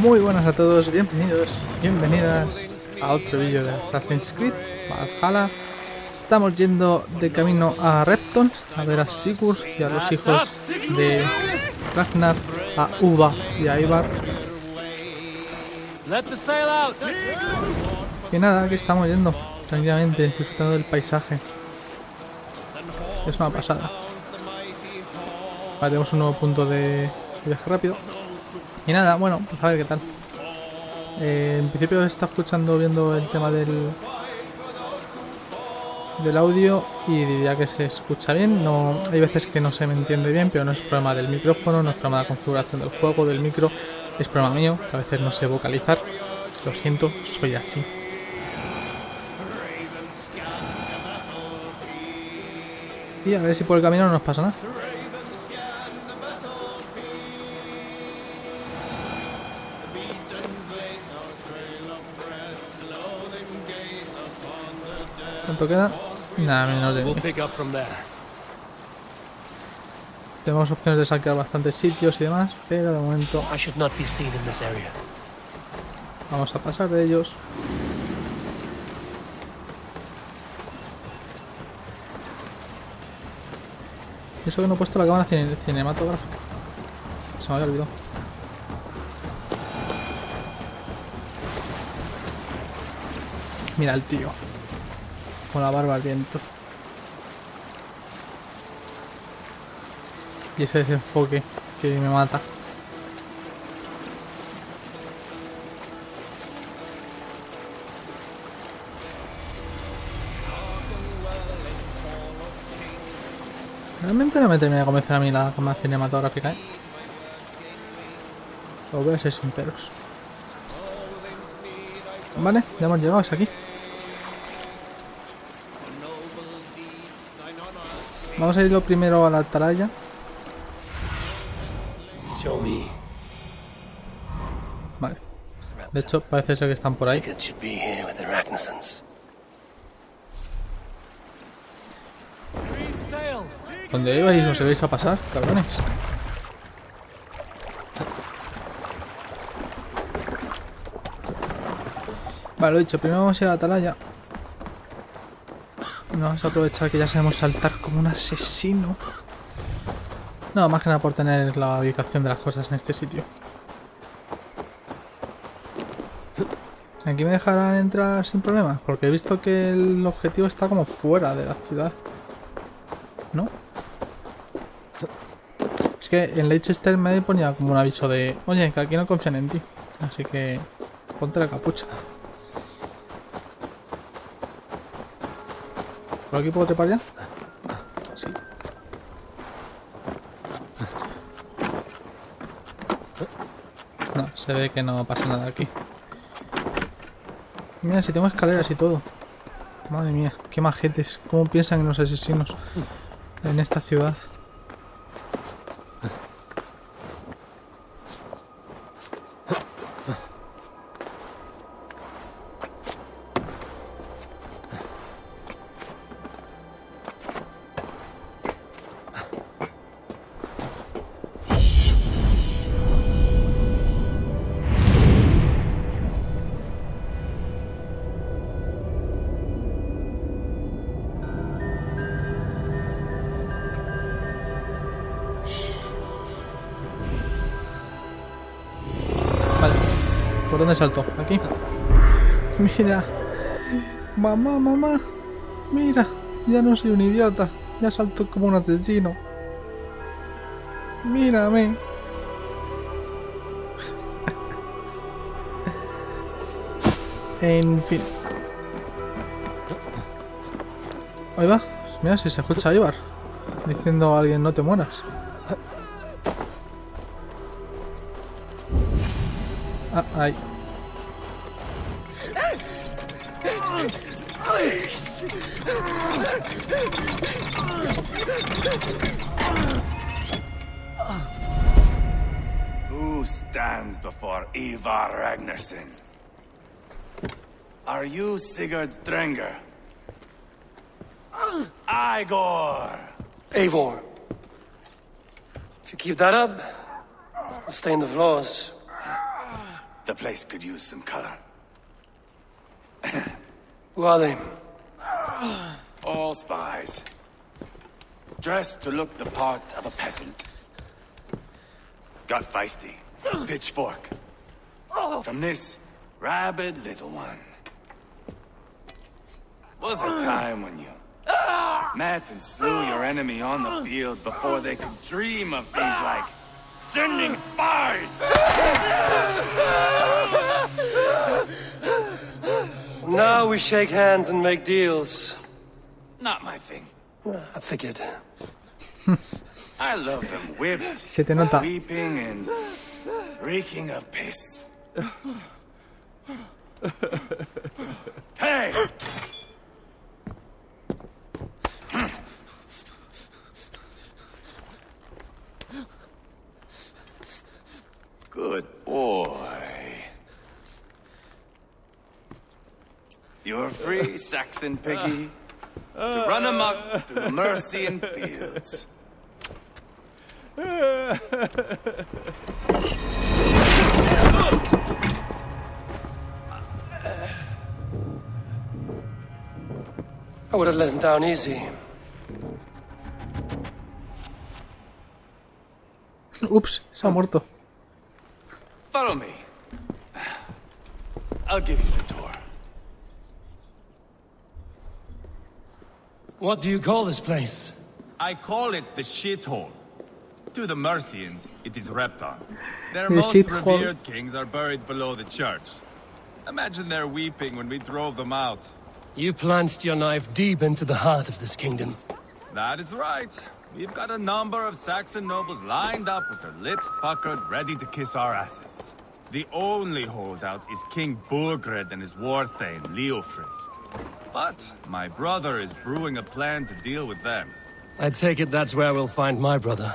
Muy buenas a todos, bienvenidos, bienvenidas a otro vídeo de Assassin's Creed Valhalla. Estamos yendo de camino a Repton a ver a Sigurd y a los hijos de Ragnar, a Uva y a Eivor. Y nada, aquí estamos yendo tranquilamente, disfrutando del paisaje. Es una pasada. Vale, tenemos un nuevo punto de viaje rápido. Y nada, bueno, pues a ver qué tal. En principio está viendo el tema del audio y diría que se escucha bien. No, hay veces que no se me entiende bien, pero no es problema del micrófono, no es problema de la configuración del juego, del micro, es problema mío, que a veces no sé vocalizar. Lo siento, soy así. Y a ver si por el camino no nos pasa nada. ¿Cuánto queda? Nada, menos de 10. Tenemos opciones de saquear bastantes sitios y demás, pero de momento vamos a pasar de ellos. Y eso que no he puesto la cámara cinematográfica. Se me había olvidado. Mira el tío. Con la barba al viento. Y ese desenfoque que me mata. Realmente no me termina de convencer a mí la cámara cinematográfica, Os voy a ser sinceros. Vale, ya hemos llegado hasta aquí. Vamos a ir lo primero a la atalaya. Vale. De hecho, parece ser que están por ahí. ¿Dónde ibais? ¿Os vais a pasar, cabrones? Vale, lo dicho, primero vamos a ir a la atalaya. Vamos a aprovechar que ya sabemos saltar como un asesino. No, más que nada por tener la ubicación de las cosas en este sitio. Aquí me dejarán entrar sin problemas, porque he visto que el objetivo está como fuera de la ciudad, ¿no? Es que en Leicester me ponía como un aviso de: oye, que aquí no confían en ti, así que ponte la capucha. ¿Por aquí puedo trepar ya? Sí. No, se ve que no pasa nada aquí. Mira, si tengo escaleras y todo. Madre mía, qué majetes. ¿Cómo piensan en los asesinos en esta ciudad? ¿Por dónde salto? ¿Aquí? Mira. Mamá. Mira. Ya no soy un idiota. Ya salto como un asesino. Mírame. En fin. Ahí va. Mira si se escucha a Eivor diciendo a alguien: no te mueras. Ah, ahí. Who stands before Eivor Ragnarsson? Are you Sigurd Drenger? Igor! Eivor. If you keep that up, Stain the floors. The place could use some color. Who are they? All spies. Dressed to look the part of a peasant. Got feisty. Pitchfork. From this rabid little one. Was a time when you met and slew your enemy on the field before they could dream of things like sending spies! Now we shake hands and make deals. Not my thing. I figured. I love them whipped, Se te nota. weeping, and reeking of piss. Hey! Good boy. You're free, Saxon piggy, to run amok through the Mercian fields. I would have let him down easy. Ups, se ha muerto. Follow me. I'll give you the tour. What do you call this place? I call it the shithole. To the Mercians, it is Repton. Their The most shithole. revered kings are buried below the church. Imagine their weeping when we drove them out. You plunged your knife deep into the heart of this kingdom. That is right. We've got a number of Saxon nobles lined up with their lips puckered, ready to kiss our asses. The only holdout is King Burgred and his war thane, Leofric. But my brother is brewing a plan to deal with them. I take it that's where we'll find my brother.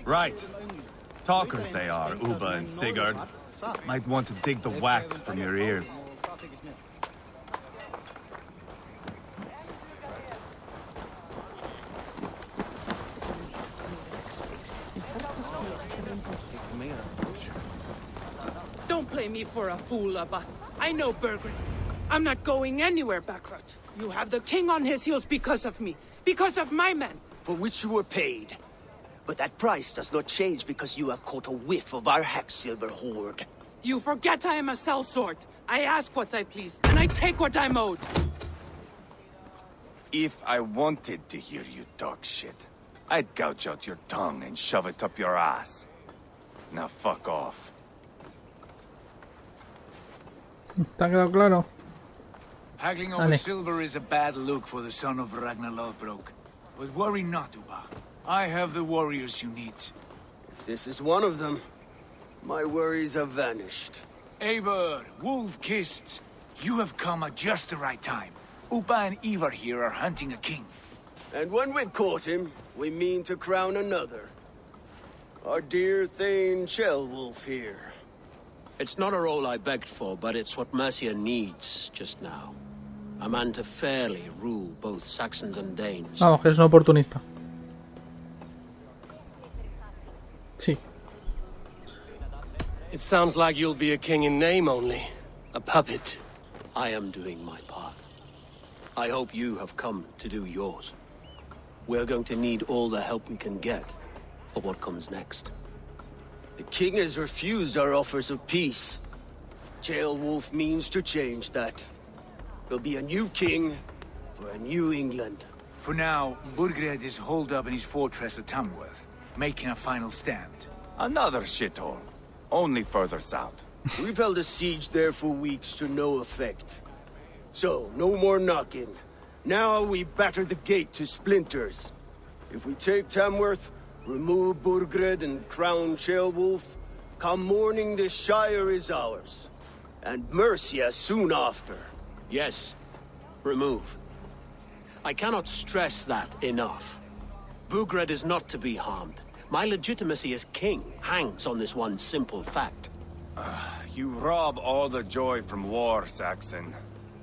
Right. Talkers they are, Uba and Sigurd. Might want to dig the wax from your ears. Don't play me for a fool, Abba. I know Burgred. I'm not going anywhere backward. You have the king on his heels because of me. Because of my men. For which you were paid. But that price does not change because you have caught a whiff of our hack-silver hoard. You forget I am a sellsword. I ask what I please, and I take what I'm owed. If I wanted to hear you talk shit, I'd gouge out your tongue and shove it up your ass. Now fuck off. ¿Te ha quedado claro? Haggling over Vale. silver is a bad look for the son of Ragnar Lothbrok. But worry not, Uba. I have the warriors you need. This is one of them. My worries have vanished. Eivor, wolf-kissed, you have come at just the right time. Uba and Eivor here are hunting a king. And when we've caught him, we mean to crown another. Our dear Thane Shellwolf here. It's not a role I begged for, but it's what Mercia needs just now. A man to fairly rule both Saxons and Danes. Vamos, que es un oportunista. Sí. It sounds like you'll be a king in name only. A puppet. I am doing my part. I hope you have come to do yours. We're going to need all the help we can get for what comes next. The king has refused our offers of peace. Shellwolf means to change that. There'll be a new king for a new England. For now, Burgred is holed up in his fortress at Tamworth, making a final stand. Another shithole. Only further south. We've held a siege there for weeks to no effect. So, no more knocking. Now we batter the gate to splinters. If we take Tamworth, remove Burgred and crown Shellwolf, come morning the Shire is ours. And Mercia soon after. Yes, remove. I cannot stress that enough. Burgred is not to be harmed. My legitimacy as king hangs on this one simple fact. You rob all the joy from war, Saxon.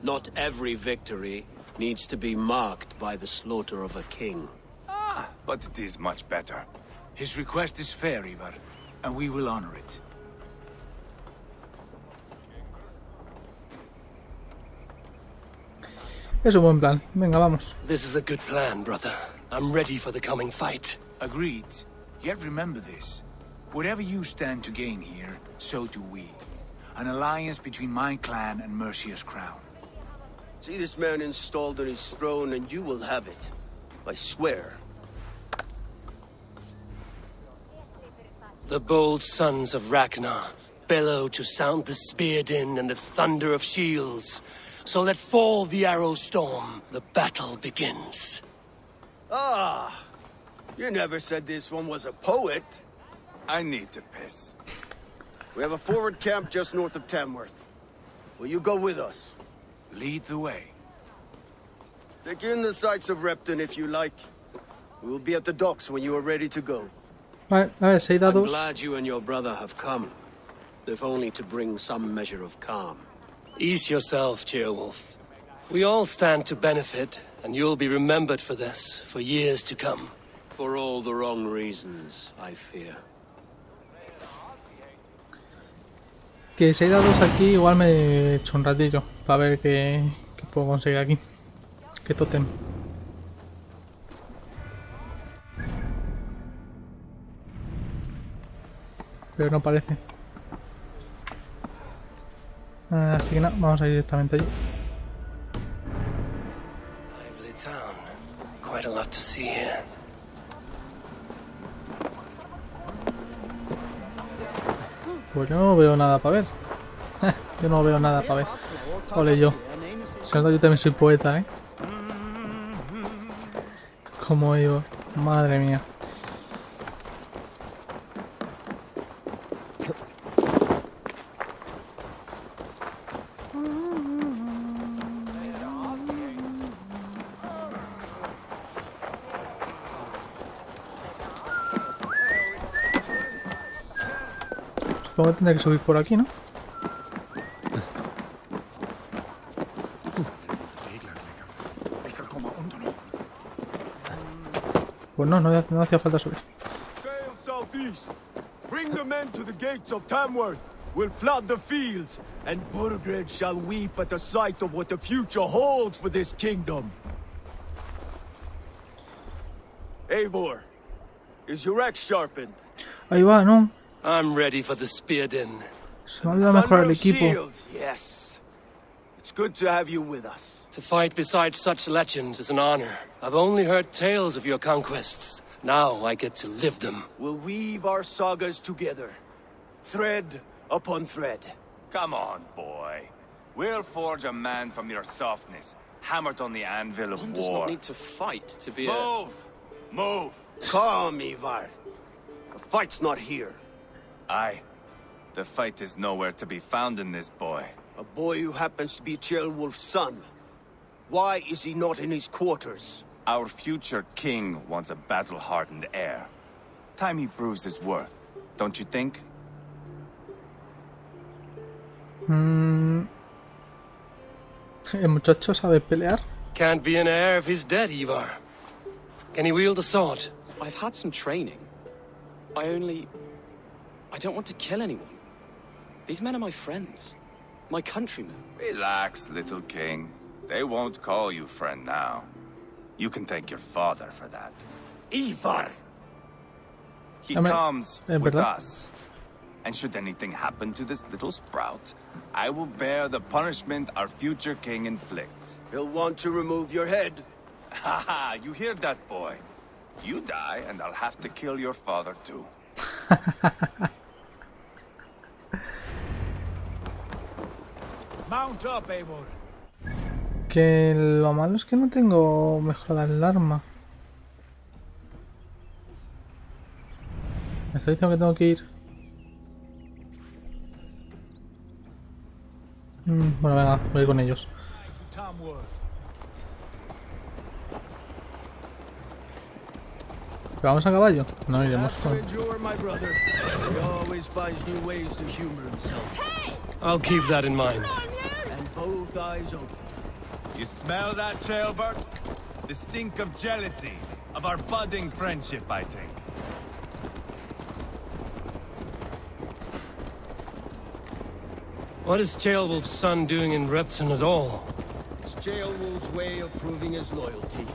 Not every victory needs to be marked by the slaughter of a king. But it is much better. His request is fair, Eivor. and we will honor it. Es un buen plan. Venga, vamos. This is a good plan, brother. I'm ready for the coming fight. Agreed. Yet remember this. Whatever you stand to gain here, so do we. An alliance between my clan and Mercia's crown. See this man installed on his throne and you will have it. I swear. The bold sons of Ragnar bellow to sound the spear din and the thunder of shields. So let fall the arrow storm. The battle begins. Ah! You never said this one was a poet. I need to piss. We have a forward camp just north of Tamworth. Will you go with us? Lead the way. Take in the sights of Repton if you like. We will be at the docks when you are ready to go. Vale, a ver, I'm 6 dados. glad you and your brother have come, if only to bring some measure of calm. Ease yourself, Cheerwolf. We all stand to benefit, and you'll be remembered for this for years to come. For all the wrong reasons, I fear. Que 6 dados aquí igual me echo un ratillo para ver qué puedo conseguir aquí. Qué tótem. Pero no parece. Así que no, vamos a ir directamente allí. Lively town. Quite a lot to see here. Pues yo no veo nada para ver. Yo no veo nada para ver. Ole yo. Se nota, yo también soy poeta, ¿eh? Como Eivor. Madre mía. Supongo que tendré que subir por aquí, ¿no? Pues no, no hacía falta subir. Southeast. Bring the men to the gates of Tamworth. We'll flood the fields, and Burgred shall weep at the sight of what the future holds for this kingdom. Eivor, is your axe sharpened? Ahí va, ¿no? I'm ready for the spear din. Se me olvida mejorar el equipo. Shields, yes. It's good to have you with us. To fight beside such legends is an honor. I've only heard tales of your conquests. Now I get to live them. We'll weave our sagas together, thread upon thread. Come on, boy. We'll forge a man from your softness, hammered on the anvil of One war. does not need to fight to be Move! Move! Calm, Eivor. The fight's not here. Aye. The fight is nowhere to be found in this boy. A boy who happens to be Ceolwulf's son. Why is he not in his quarters? Our future king wants a battle-hardened heir. Time he proves his worth, don't you think? El muchacho sabe pelear. Can't be an heir if he's dead, Eivor. Can he wield a sword? I've had some training. I don't want to kill anyone. These men are my friends. My countrymen. Relax, little king. They won't call you friend now. You can thank your father for that. Eivor! He Dame- comes with ¿verdad? us. And should anything happen to this little sprout, I will bear the punishment our future king inflicts. He'll want to remove your head. Haha, you hear that, boy? You die, and I'll have to kill your father, too. Mount up, Eivor. Que lo malo es que no tengo mejorada el arma. Me está diciendo que tengo que ir. Bueno, venga, voy a ir con ellos. ¿Pero vamos a caballo? No iremos con... I'll keep that in mind. You smell that, Trailbird? The stink of jealousy, of our budding friendship, I think. What is Ceolwulf's son doing in Repton at all? It's Ceolwulf's way of proving his loyalty.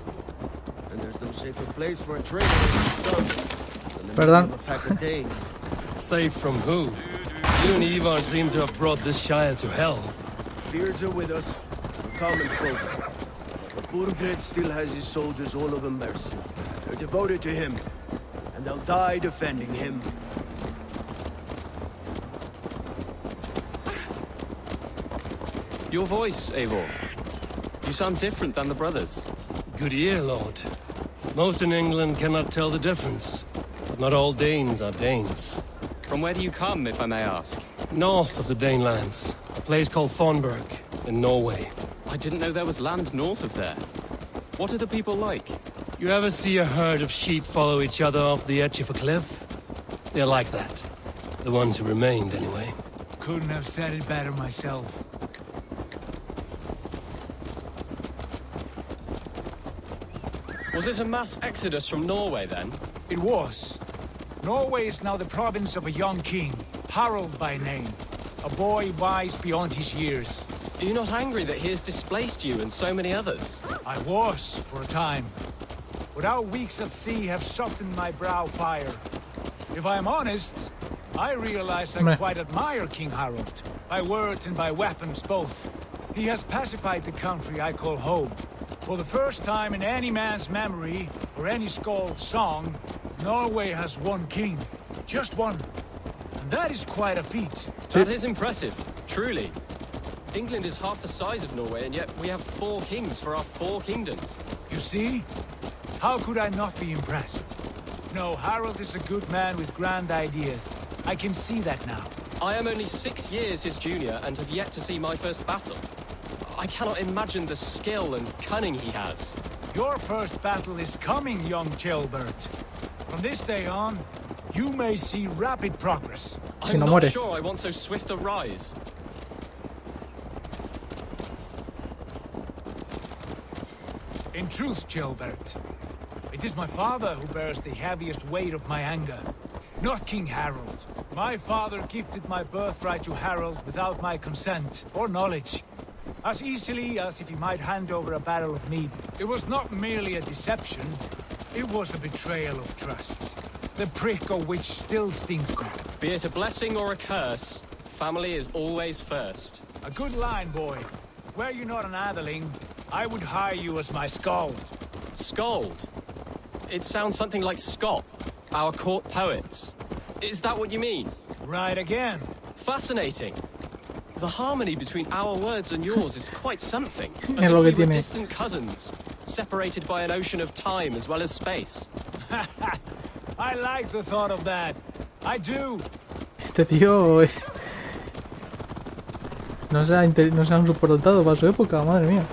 And there's no safer place for a traitor than his son than the middle of a pack of Danes. Safe from who? You and Eivor seem to have brought this Shire to hell. Beards are with us. We're common folk. But Burgred still has his soldiers all over mercy. They're devoted to him. And they'll die defending him. Your voice, Eivor. You sound different than the brothers. Good ear, Lord. Most in England cannot tell the difference. But not all Danes are Danes. From where do you come, if I may ask? North of the Danelands. A place called Thornburg, in Norway. I didn't know there was land north of there. What are the people like? You ever see a herd of sheep follow each other off the edge of a cliff? They're like that. The ones who remained, anyway. Couldn't have said it better myself. Was it a mass exodus from Norway, then? It was. Norway is now the province of a young king, Harald by name. A boy wise beyond his years. Are you not angry that he has displaced you and so many others? I was, for a time. But our weeks at sea have softened my brow fire. If I am honest, I realize I quite admire King Harald. By words and by weapons both. He has pacified the country I call home. For the first time in any man's memory, or any skald's song, Norway has one king. Just one. And that is quite a feat. That is impressive, truly. England is half the size of Norway, and yet we have 4 kings for our 4 kingdoms. You see? How could I not be impressed? No, Harald is a good man with grand ideas. I can see that now. I am only 6 years his junior and have yet to see my first battle. I cannot imagine the skill and cunning he has. Your first battle is coming, young Ceolbert. From this day on, you may see rapid progress. I'm not sure I want so swift a rise. In truth, Ceolbert, it is my father who bears the heaviest weight of my anger, not King Harald. My father gifted my birthright to Harald without my consent or knowledge. As easily as if he might hand over a barrel of mead. It was not merely a deception, it was a betrayal of trust. The prick of which still stings me. Be it a blessing or a curse, family is always first. A good line, boy. Were you not an atheling, I would hire you as my skald. Skald? It sounds something like Scott, our court poets. Is that what you mean? Right again. Fascinating. The harmony between our words and yours is quite something. As if we were distant cousins, separated by an ocean of time as well as space. I like the thought of that. I do. Este tío no se ha un superdotado para su época, madre mía.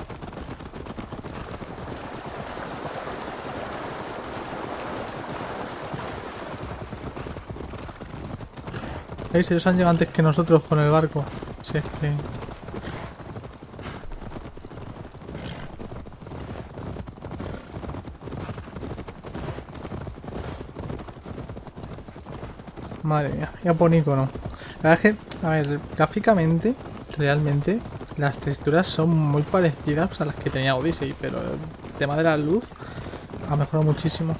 ¿Veis? Ellos han llegado antes que nosotros con el barco. Si es que... Madre mía, ya por icono. La verdad es que, a ver, gráficamente, realmente, las texturas son muy parecidas a las que tenía Odyssey, pero el tema de la luz ha mejorado muchísimo.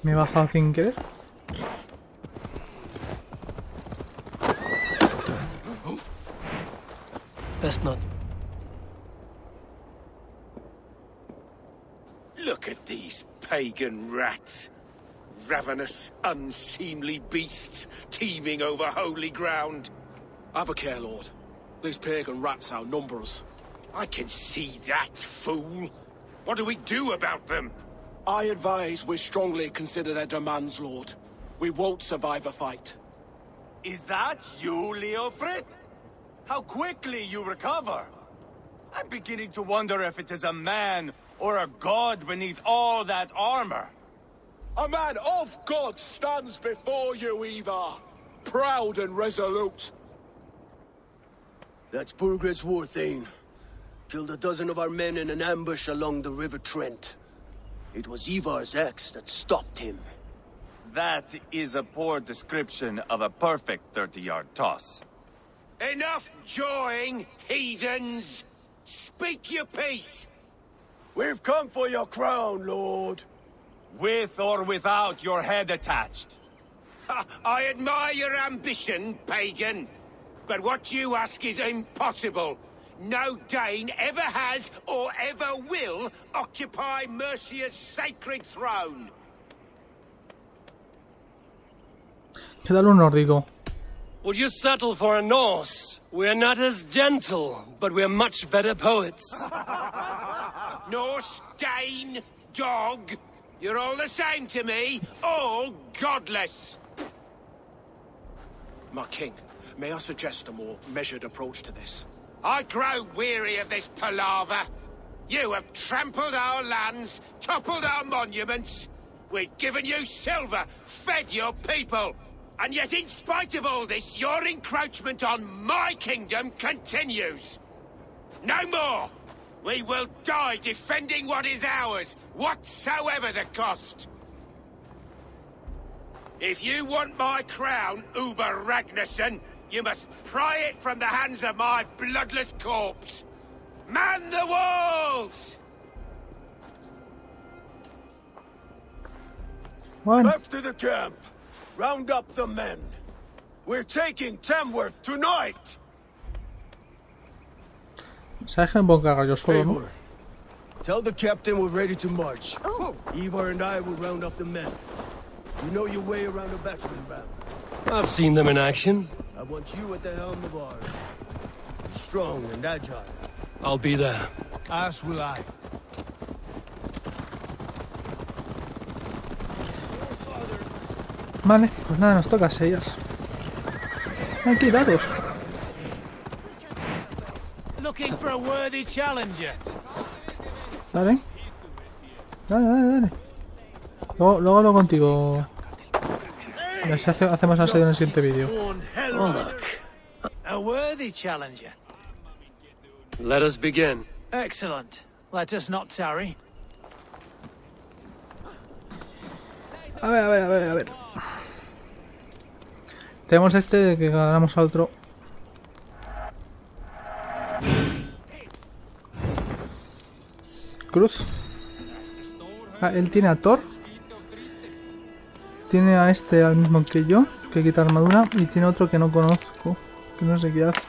Me he bajado sin querer. Best not. Look at these pagan rats. Ravenous, unseemly beasts teeming over holy ground. Have a care, Lord. These pagan rats outnumber us. I can see that, fool. What do we do about them? I advise we strongly consider their demands, Lord. We won't survive a fight. Is that you, Leofrid? How quickly you recover! I'm beginning to wonder if it is a man or a god beneath all that armor. A man of God stands before you, Eivor. Proud and resolute. That's Burgred's war thane. Killed a dozen of our men in an ambush along the River Trent. It was Eivor's axe that stopped him. That is a poor description of a perfect 30-yard toss. Enough jawing, heathens! Speak your piece! We've come for your crown, Lord. With or without your head attached. I admire your ambition, pagan. But what you ask is impossible. No Dane ever has or ever will occupy Mercia's sacred throne. ¿Qué tal un nórdico? Would you settle for a Norse? We're not as gentle, but we're much better poets. Norse, Dane, dog. You're all the same to me. All godless. My king, may I suggest a more measured approach to this? I grow weary of this palaver. You have trampled our lands, toppled our monuments. We've given you silver, fed your people. And yet, in spite of all this, your encroachment on my kingdom continues. No more! We will die defending what is ours, whatsoever the cost. If you want my crown, Uber Ragnarsson, you must pry it from the hands of my bloodless corpse. Man the walls! Bueno. Back to the camp. Round up the men. We're taking Tamworth tonight. ¿Sabes que me puedo cargar yo solo, no? Eivor, tell the captain we're ready to march. Eivor and I will round up the men. You know your way around a batsman round. I've seen them in action. I want you at the helm of ours. Strong and agile. I'll be there. As will I. Vale, pues nada, nos toca sellar. Aquí, dados. Looking for a worthy challenger. Dale. Dale. Luego hablo contigo. Hacemos la serie en el siguiente vídeo. Look. A worthy challenger. Let us begin. Excellent. Let us not tarry. A ver. Tenemos este de que ganamos al otro. Cruz. Ah, él tiene a Thor. Tiene a este al mismo que yo, que quita armadura. Y tiene otro que no conozco, que no sé qué hace.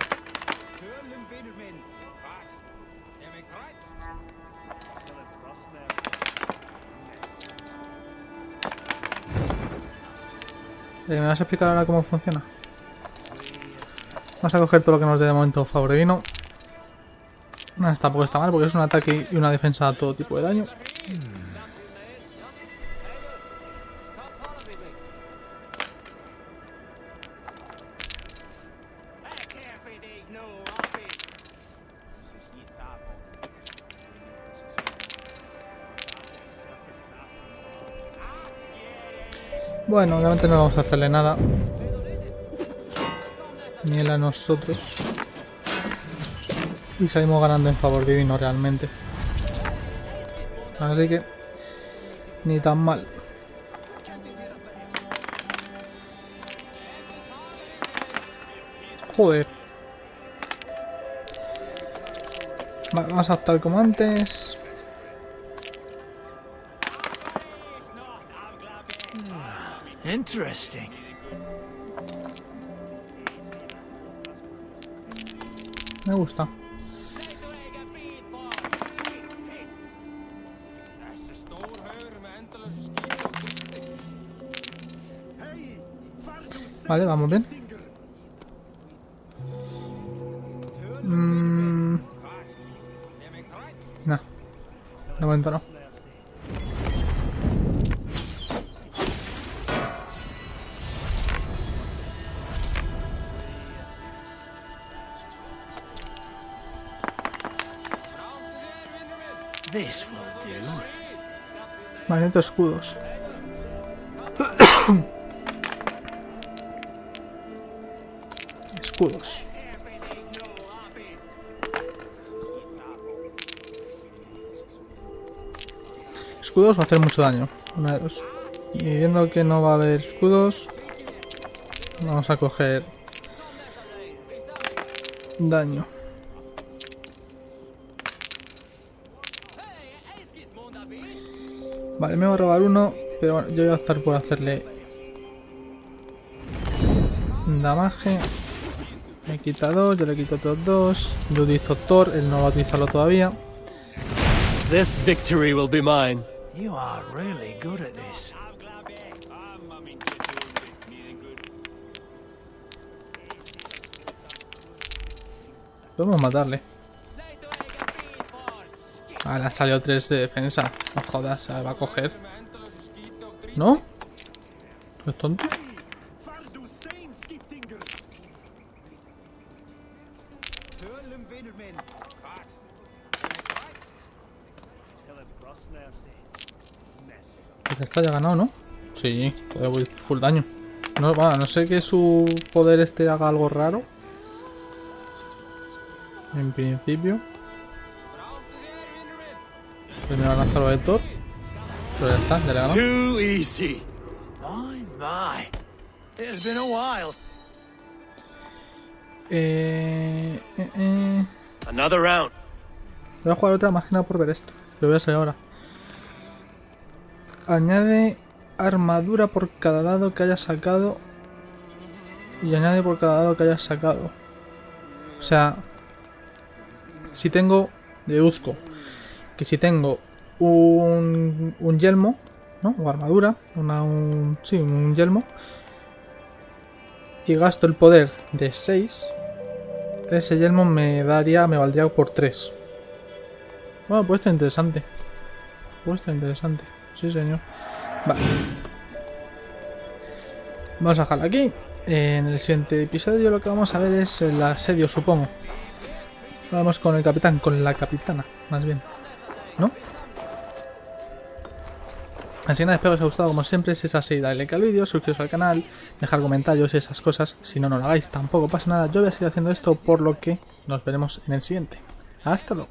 ¿Me vas a explicar ahora cómo funciona? Vamos a coger todo lo que nos dé de momento favor de vino. Tampoco está mal porque es un ataque y una defensa a todo tipo de daño. Bueno, obviamente no vamos a hacerle nada. Ni él a nosotros. Y salimos ganando en favor divino realmente. Así que ni tan mal. Joder. Vale, vamos a optar como antes. Interesting. Me gusta. Vale, vamos bien. No. De momento no. Magneto escudos. Escudos. Escudos va a hacer mucho daño. Una de dos. Y viendo que no va a haber escudos, vamos a coger daño. Vale, me voy a robar uno, pero bueno, yo voy a optar por hacerle damaje. Me quita dos, yo le quito otros dos. Yo utilizo Thor, él no va a utilizarlo todavía. This victory will be mine. You are really good at this. Podemos matarle. Ah, le han salido 3 de defensa. No jodas, se va a coger. ¿No? ¿Es tonto? Pues esta ya ha ganado, ¿no? Sí, voy full daño. No, bueno, no sé que su poder este haga algo raro. En principio. Primero lanzarlo de Thor. Pero ya está, ya le ganó. Too easy. My. It's been a while. Another round. Voy a jugar otra más que nada por ver esto. Lo voy a hacer ahora. Añade armadura por cada dado que hayas sacado. Y añade por cada dado que hayas sacado. O sea, si tengo, deduzco que si tengo un yelmo, ¿no? O armadura, sí, un yelmo, y gasto el poder de 6, ese yelmo me valdría por 3. Bueno, pues está interesante. Sí, señor. Vale. Vamos a dejarlo aquí. En el siguiente episodio lo que vamos a ver es el asedio, supongo. Vamos con el capitán, con la capitana, más bien, ¿no? Así que nada, espero que os haya gustado como siempre. Si es así, dale like al vídeo, suscribiros al canal, dejar comentarios y esas cosas. Si no, no lo hagáis, tampoco pasa nada. Yo voy a seguir haciendo esto, por lo que nos veremos en el siguiente. Hasta luego.